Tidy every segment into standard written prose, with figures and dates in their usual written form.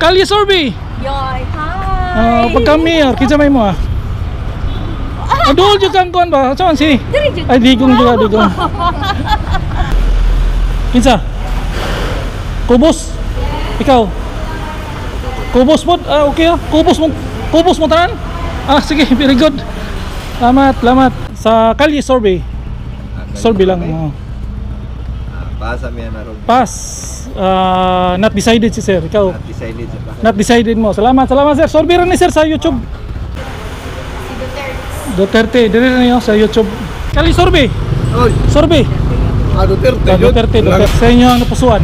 Kalye Sorby. Yoy, hi. Pagka mayor, kinsa may mo ah. Adul jud kang kuan ba? Saan si? Ay digong juga digong. Kinsa? Kubos. Ikaw. Kubos mo? Okay ah. Kubos mo tanan? Sige, very good. Salamat. Sa Kalye Sorby. Sorby lang. Pass kami na ron. Pass. Not decided si sir. Ikaw. Not decided sa pass. Not decided mo. Salamat sir. Sorby rin ni sir sa YouTube. Duterte. Dili na niyo sa YouTube. Kalye Sorby. Oy, Sorby. Duterte. Duterte. Sa inyo ang napusuan.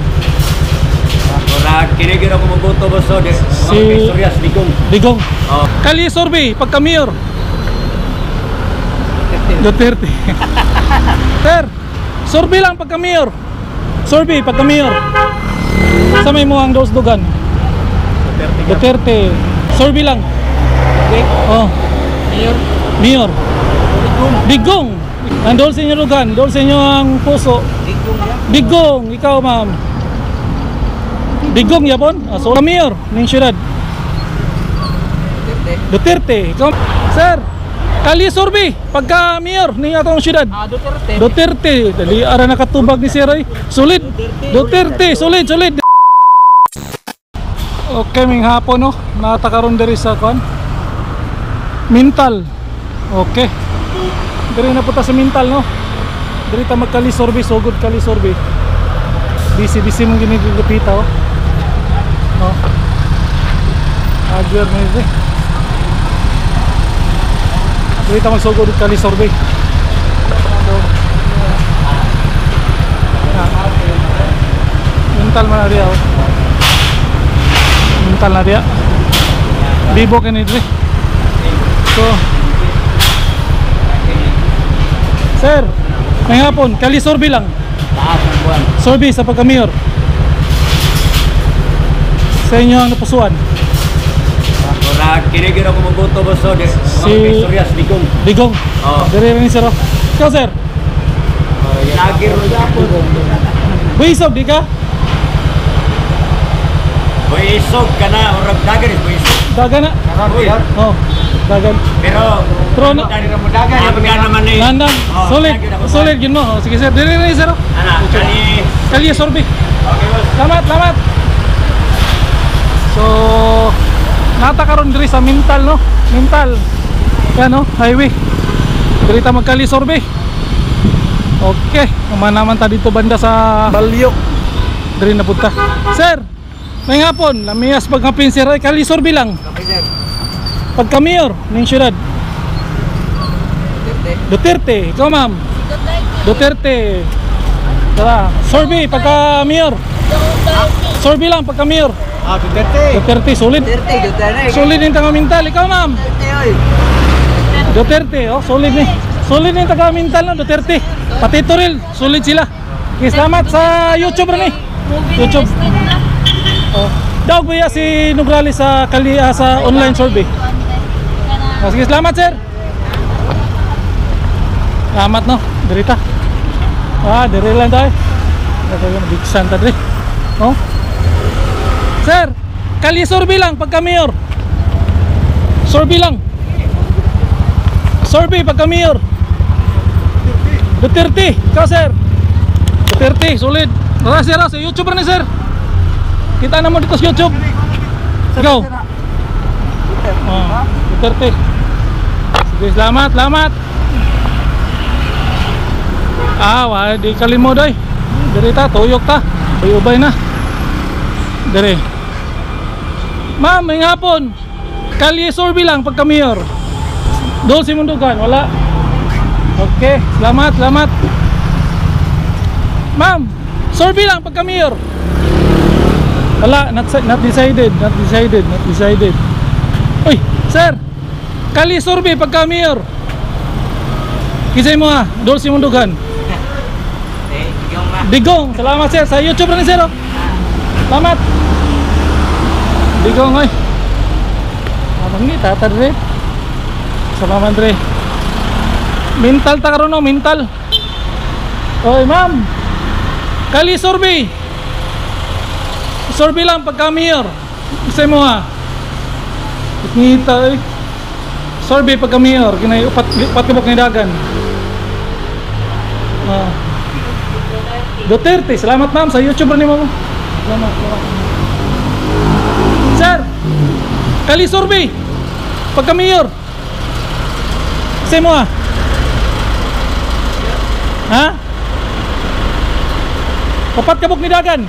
Ora kinigir ako magboto boso de Si Sorias Digong. Digong. Oh. Kalye Sorby pagka mayor. Duterte. Sir, Sorby lang pagka mayor. Sorby pagka mayor. Sa may mo ang dugan. Duterte. Sorby lang. Oh. Mayor. Digong. Andol sa inyo lugan, dol sa inyo ang puso. Digong, ikaw ma'am. Digong yapon. So mayor ning syudad. Duterte. Ikaw, sir. Kalye Sorby pagka mayor ning atong syudad. Duterte. Dali ara nakatubag ni Sir. Solid. Duterte, solid. Okay, ming hapon no. Natakaron diri sa kon. Mintal. Okay. Diri na punta sa Mintal no. Diri ta magKalye Sorby, so good Kalye Sorby. Busy mong ginigupita oh. No. Agyer na ito. Diri ta magsugod Kalye Sorby. Mintal man na diya oh. Mintal na diya. Bibo ka ni diri. So sir, may hapon, Kalye Sorby lang. Taas ang buwan. Sorby sa pagka-mayor. Sa inyo ang napusuan. Ora kinigir ako magboto boso de Si Sorias Digong. Digong. Oh. Dire rin sir. Ikaw sir. Lagi ro Digong. Buisog di ka? Buisog ka na ora dagan is buisog. Dagan na. Oh, dagan. Pero dari ra mo dagan naman ni. Nandang. Oh, Solid yun mo. Oh, sige sir. Dire rin sir. Ana kani. Kalye Sorby. Okay boss. Salamat. So, natakaron diri sa Mintal no. Mintal. Yan no, highway. Diri ta magKalye Sorby. Okay, naman ta dito banda sa Balyo. Diri na punta. Sir, may hapon, lamiyas pagkapin sir ay Kalye Sorby lang. Okay, sir. Pagka mayor ning syudad. Duterte. Ikaw ma'am. Duterte. Tara, Sorby pagka mayor. Sorby lang pagka mayor. Duterte. Duterte solid. Duterte. Solid yung taga Mintal. Ikaw ma'am. Duterte, oh, solid ni. Solid yung taga Mintal no, Duterte. Pati Toril, solid sila. Okay, salamat sa YouTube rin YouTube. Oh. Daw ba si Nugrali sa sa online survey? Sige, salamat sir. Salamat no, dirita. Diri lang tayo. Bigsan ta diri. Oh. Sir, Kalye Sorby lang pagka mayor. Sorby lang. Sorby pagka mayor. Duterte, ikaw sir. Duterte, solid. Tara sir, sa YouTube rin sir. Kita na mo dito sa YouTube. Ikaw. Duterte. Sige, salamat. Wala di kalimo doy. Diri ta, tuyok ta. Ubay na. Diri. Ma'am, may hapon. Kalye Sorby lang pagka mayor. Doon si Mundugan, wala. Okay, salamat. Ma'am, Sorby lang pagka mayor. Wala, not decided. Uy, sir. Kalye Sorby pagka mayor. Kisay mo doon si Mundugan. Digong, salamat sir. Sa YouTube rin sir. Salamat. Digong oy. Abang ni tatar rin. Salamat rin. Mintal ta karon no, Mintal. Oy ma'am. Kalye Sorby. Sorby lang pagka mayor. Isa mo ha. Ngita eh. Survey pagka mayor, kinay upat kabok ni dagan. Duterte, salamat ma'am sa YouTube ni mo. Salamat. Sir, kali survey pagka mayor. Isa mo ha. Ha? Upat kabok ni dagan.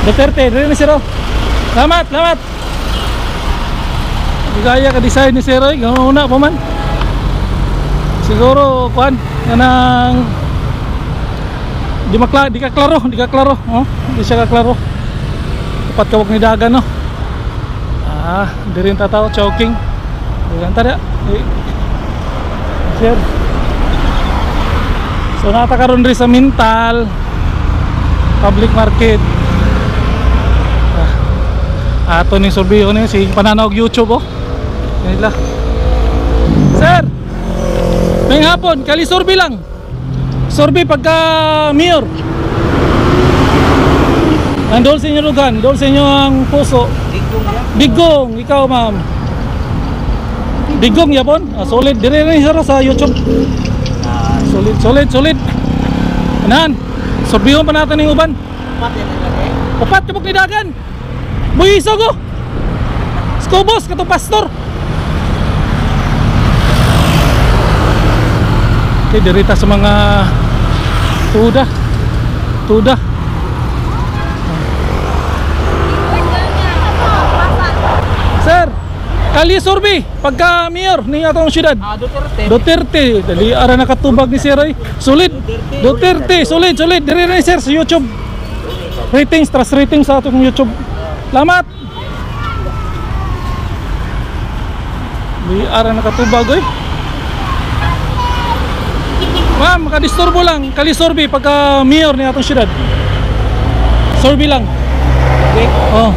Duterte, rin ni Siro. Salamat. Gaya ka design ni Siro, gano'n una pa man. Siguro kuan kanang di ka klaro, oh. Di siya ka klaro. Upat kabok ni dagan no. Di rin tataw choking. Diyan tada. Sir. So nata karon ri sa Mintal public market. Ato ni survey ni si pananaw YouTube oh. Nila. Sir. May hapon kali survey lang. Survey pagka mayor. Nandol sa inyo lugan, dol sa inyo ang puso. Digong, ikaw ma'am. Digong yapon. Solid dire ni sa YouTube. Solid. Anan. Surveyon pa natin ng uban. Upat kabok ni dagan. Buhiso ko. Skobos kato pastor. Okay, dirita sa mga tuda. Sir, kali survey pagka mayor ni atong syudad. Duterte. Dali ara nakatubag ni Sir ay. Solid. Duterte, solid. Dire ni sir sa YouTube. Ratings, trust rating sa atong YouTube. Salamat. Di ara nakatubag oy. Ma'am, makadisturbo lang. Kali survey pagka mayor ni atong syudad. Survey lang. Okay. Oh.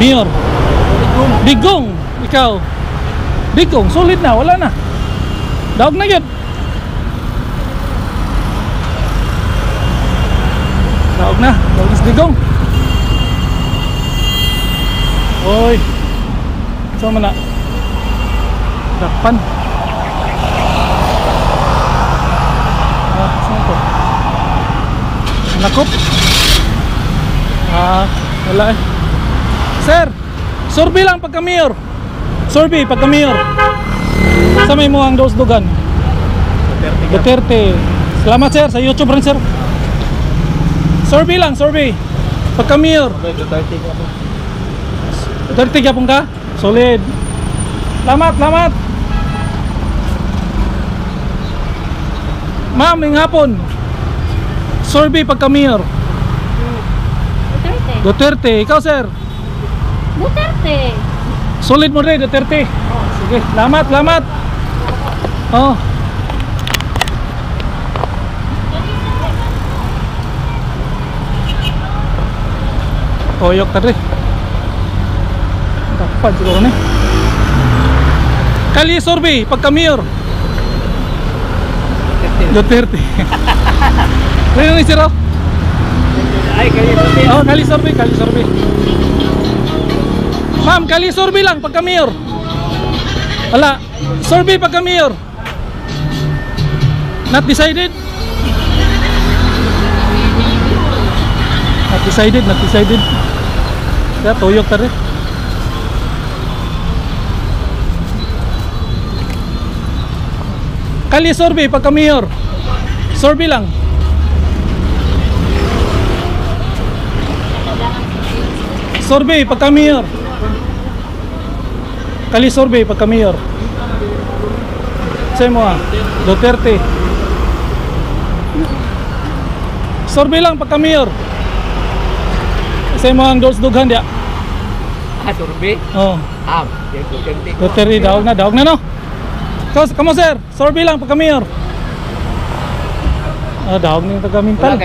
Mayor. Digong, ikaw. Digong, solid na, wala na. Daog na yun. Daog na si Digong. Oy. Saan na? Dakpan. Saan to? Nakop. Wala eh. Sir, survey lang pagka mayor. Survey pagka mayor. Sa may mo ang dos-dugan. Duterte. Salamat sir sa YouTube rin sir. Survey lang, survey. Pagka mayor. Duterte kapong ka? Solid. Salamat. Ma'am, ng hapon. Survey pagka mayor. Duterte. Ikaw sir? Duterte. Solid mo rin, Duterte. Sige, salamat. Oh. Toyok tadi. Dapat siguro ni. Kali survey pagka mayor. Duterte. Ano ni sir? Ay, kali survey. Oh, kali survey. Ma'am, kali survey lang pagka mayor. Wala, survey pagka mayor. Not decided. Ya, toyok tadi. Kali survey pagka mayor. Survey lang. Survey pagka mayor. Kali survey pagka mayor. Say mo Duterte. Survey lang pagka mayor. Say mo ang dos-dughan dia. Survey? Oh. Duterte. Duterte, daog na no. Kamu sir, survey lang pagka mayor. Daog na yung taga Mintal.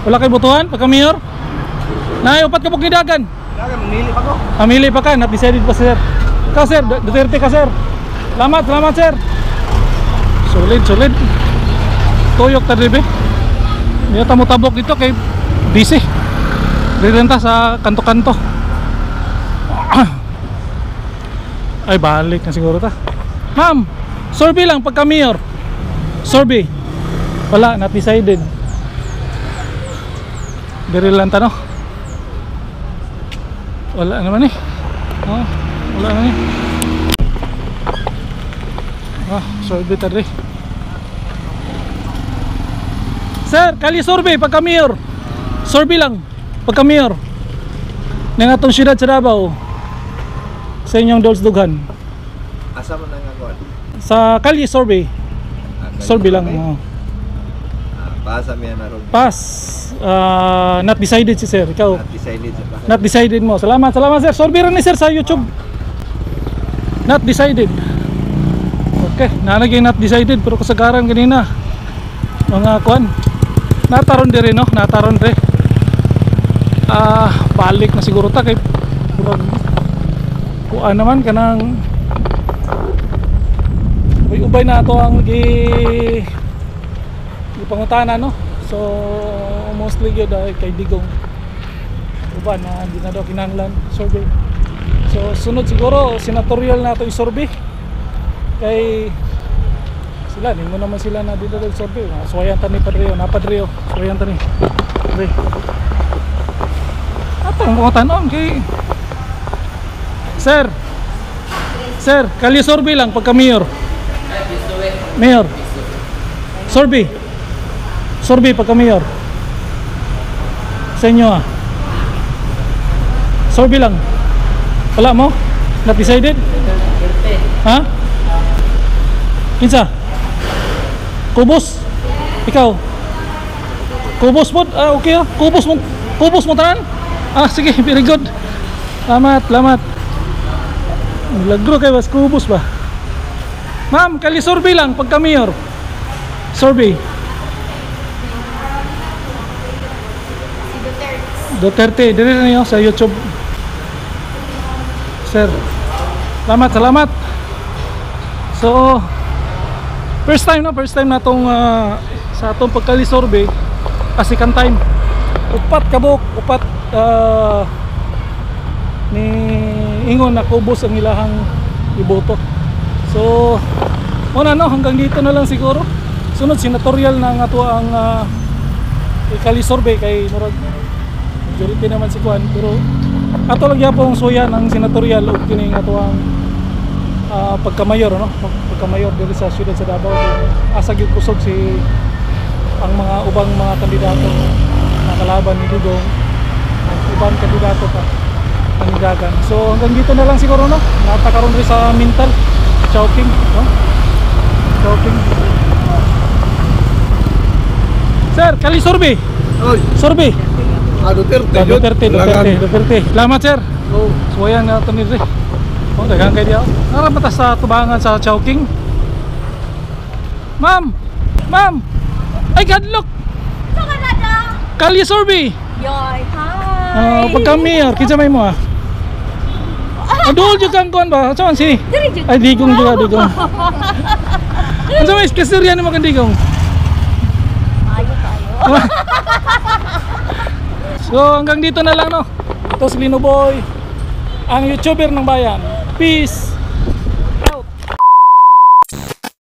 Wala kay butuhan pagka mayor. Upat ka pagkidagan. Mamili pa ko. Mamili pa ka, not decided pa sir. Ikaw sir, Duterte ka sir. Salamat sir. Solid. Toyok tadi be. Niya tamo tabok dito kay busy. Rirenta sa kanto-kanto. Ay, balik na siguro ta. Ma'am, survey lang pagka mayor. Survey. Wala, not decided. Diri lang ta, no? Wala naman eh. Oh, wala naman eh. Survey tadi. Sir, kali survey pagka mayor. Survey lang pagka mayor. Nang atong syudad sa Davao. Sa inyong Dolsdughan. Asa man ang ako? Sa kali survey. Survey lang. Oh. Pasa mi na ron. Pass. Not decided si sir. Ikaw. Decided sa pa. Not decided mo. Salamat, salamat sir. Survey rin ni sir sa YouTube. Not decided. Okay, nalagay not decided pero kasagaran kanina. Mga kuan. Nataron dire no, nataron dire. Balik na siguro ta kay murag kuan naman kanang ubay na ato ang pangutana no. So mostly gyud kay Digong uban na hindi na daw kinahanglan survey. So sunod siguro senatorial na ito i-survey kay sila din mo naman sila na dito survey. Suwayan tani Padrio, napadrio. Suwayan tani. Okay. Atong mga tanon kay Sir. Sir, kali survey lang pagka mayor. Mayor. Survey. Survey pagka mayor. Sa inyo survey lang. Wala mo? Not decided? Ha? Kinsa? Kubos? Ikaw? Kubos mo? Okay Kubos mo? Kubos mo tanan? Sige, very good. Lamat, lamat. Lagro kayo bas, kubos ba? Ma'am, kali survey lang pagka mayor. Survey. Duterte, dito na yun sa YouTube. Sir, salamat, salamat. So, first time na tong sa atong pagkali survey. Second time. Upat kabuk, upat ni ingon na kubos ang ilahang iboto. So, una no, hanggang dito na lang siguro. Sunod senatorial na nga to ang ikali survey kay murag majority naman si Kuan, pero ato lang yapong suyan ang senatorial ug kini nga to ang pagkamayor no, pagkamayor diri sa siyudad sa Davao. Asa gyud kusog si ang mga ubang mga kandidato na kalaban ni Digong, ubang kandidato pa nandagan. So hanggang dito na lang siguro no. Natakaron rin sa mental choking no. Choking. Sir, kali survey. Oy, Survey. Duterte. Duterte. Salamat sir. Suwayan na ito ni Dre. Dagang kayo diyaw. Narapatas sa tubangan sa Chowking. Ma'am! Ma'am! Ay God, look! Sa Canada! Kali survey! Yoy, hi! Pag kami, kinsa may mo Adol juga kang ba? Saan si? Ay Digong juga, Digong. Ano may kasirya ni makan Digong? Ayo tayo. So hanggang dito na lang no. Ito si Lino Boy, ang YouTuber ng bayan. Peace!